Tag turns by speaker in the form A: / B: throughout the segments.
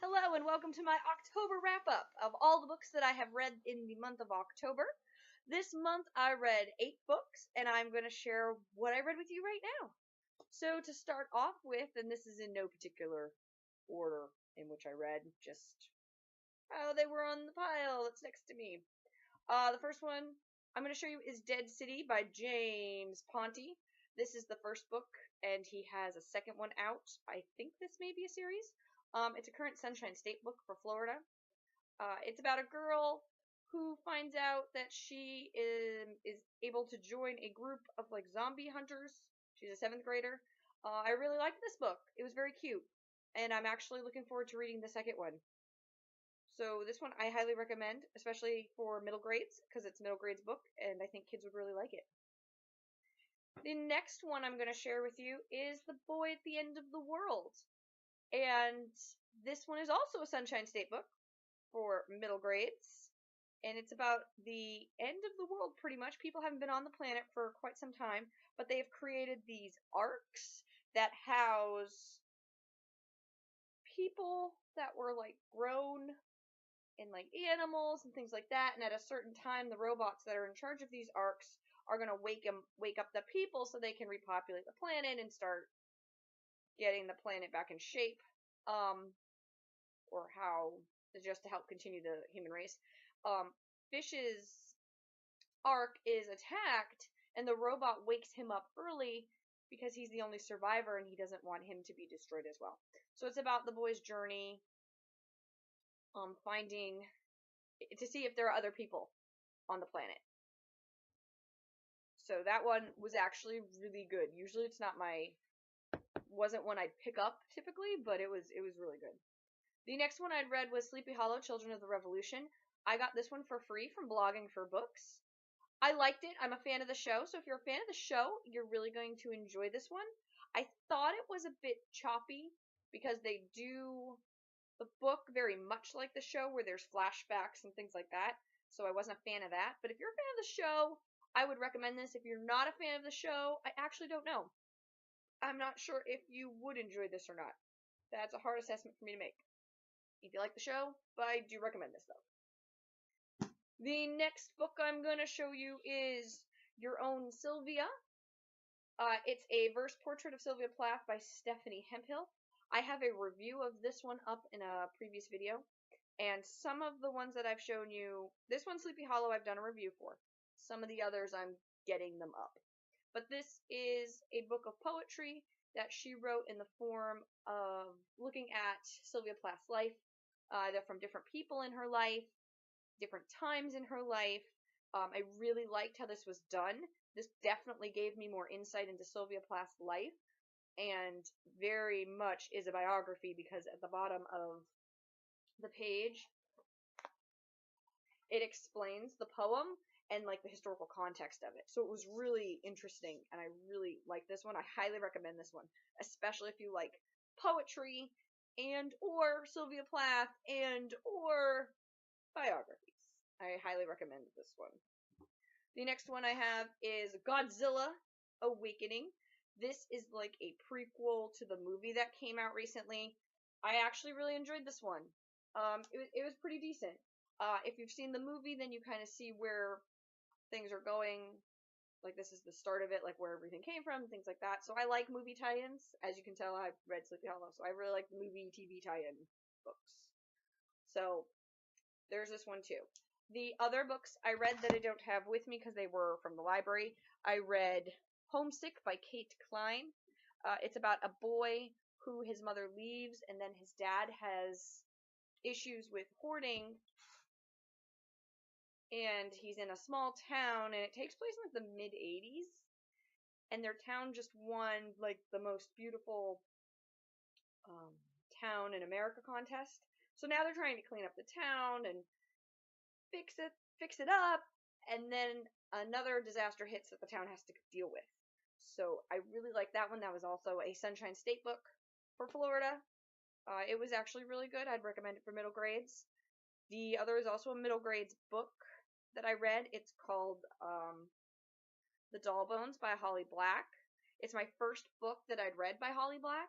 A: Hello and welcome to my October wrap-up of all the books that I have read in the month of October. This month I read 8 books and I'm going to share what I read with you right now. So to start off with, and this is in no particular order in which I read, just how they were on the pile that's next to me. The first one I'm going to show you is Dead City by James Ponti. This is the first book, and he has a second one out. I think this may be a series. It's a current Sunshine State book for Florida. It's about a girl who finds out that she is able to join a group of like zombie hunters. She's a 7th grader. I really liked this book. It was very cute, and I'm actually looking forward to reading the second one. So this one I highly recommend, especially for middle grades, because it's a middle grades book, and I think kids would really like it. The next one I'm going to share with you is The Boy at the End of the World. And this one is also a Sunshine State book for middle grades. And it's about the end of the world, pretty much. People haven't been on the planet for quite some time, but they have created these arks that house people that were like grown in like animals and things like that. And at a certain time, the robots that are in charge of these arks are going to wake up the people so they can repopulate the planet and start getting the planet back in shape, or how just to help continue the human race. Fish's ark is attacked, and the robot wakes him up early because he's the only survivor, and he doesn't want him to be destroyed as well. So it's about the boy's journey, finding to see if there are other people on the planet. So that one was actually really good. Usually it's not wasn't one I'd pick up typically, but it was really good. The next one I'd read was Sleepy Hollow, Children of the Revolution. I got this one for free from Blogging for Books. I liked it. I'm a fan of the show, so if you're a fan of the show, you're really going to enjoy this one. I thought it was a bit choppy because they do the book very much like the show, where there's flashbacks and things like that, so I wasn't a fan of that. But if you're a fan of the show, I would recommend this. If you're not a fan of the show, I actually don't know. I'm not sure if you would enjoy this or not. That's a hard assessment for me to make. If you like the show, but I do recommend this though. The next book I'm going to show you is Your Own Sylvia. It's a verse portrait of Sylvia Plath by Stephanie Hemphill. I have a review of this one up in a previous video, and some of the ones that I've shown you, this one, Sleepy Hollow, I've done a review for. Some of the others, I'm getting them up. But this is a book of poetry that she wrote in the form of looking at Sylvia Plath's life, either from different people in her life, different times in her life. I really liked how this was done. This definitely gave me more insight into Sylvia Plath's life, and very much is a biography, because at the bottom of the page, it explains the poem and like the historical context of it. So it was really interesting, and I really like this one. I highly recommend this one, especially if you like poetry and or Sylvia Plath and or biographies. I highly recommend this one. The next one I have is Godzilla Awakening. This is like a prequel to the movie that came out recently. I actually really enjoyed this one. It was pretty decent. If you've seen the movie, then you kind of see where things are going. Like, this is the start of it, like where everything came from, things like that. So I like movie tie-ins. As you can tell, I've read Sleepy Hollow, so I really like movie TV tie-in books. So there's this one too. The other books I read that I don't have with me because they were from the library, I read Homesick by Kate Klein. It's about a boy who his mother leaves, and then his dad has issues with hoarding, and he's in a small town, and it takes place in like the mid-80s, and their town just won like the most beautiful town in America contest. So now they're trying to clean up the town and fix it up, and then another disaster hits that the town has to deal with. So I really like that one. That was also a Sunshine State book for Florida. It was actually really good. I'd recommend it for middle grades. The other is also a middle grades book that I read. It's called The Doll Bones by Holly Black. It's my first book that I'd read by Holly Black.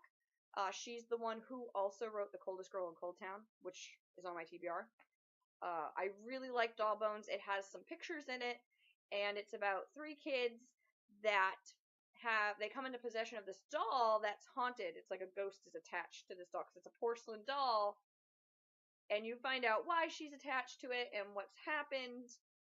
A: She's the one who also wrote The Coldest Girl in Cold Town, which is on my TBR. I really like Doll Bones. It has some pictures in it, and it's about three kids that they come into possession of this doll that's haunted. It's like a ghost is attached to this doll because it's a porcelain doll, and you find out why she's attached to it and what's happened,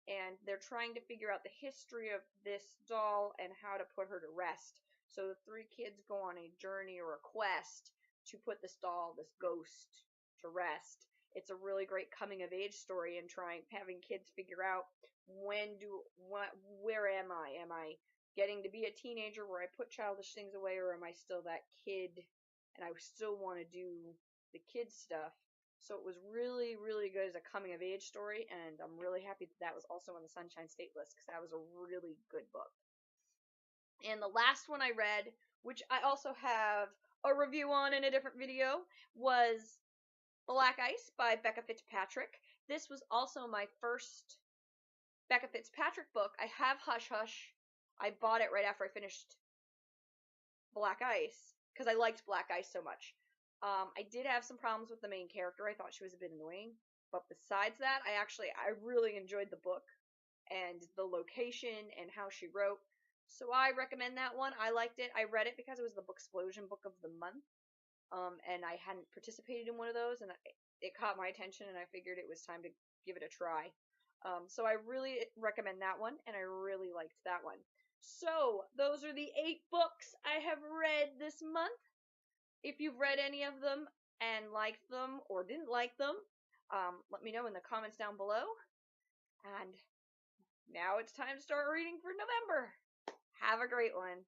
A: and they're trying to figure out the history of this doll and how to put her to rest. So the three kids go on a journey or a quest to put this doll, this ghost, to rest. It's a really great coming of age story and having kids figure out where am I? Am I getting to be a teenager where I put childish things away, or am I still that kid and I still want to do the kid stuff? So it was really, really good as a coming of age story, and I'm really happy that was also on the Sunshine State list because that was a really good book. And the last one I read, which I also have a review on in a different video, was Black Ice by Becca Fitzpatrick. This was also my first Becca Fitzpatrick book. I have Hush Hush. I bought it right after I finished Black Ice because I liked Black Ice so much. I did have some problems with the main character. I thought she was a bit annoying. But besides that, I really enjoyed the book and the location and how she wrote. So I recommend that one. I liked it. I read it because it was the Booksplosion book of the month. And I hadn't participated in one of those, and it caught my attention, and I figured it was time to give it a try. So I really recommend that one, and I really liked that one. So those are the 8 books I have read this month. If you've read any of them and liked them or didn't like them, let me know in the comments down below. And now it's time to start reading for November. Have a great one.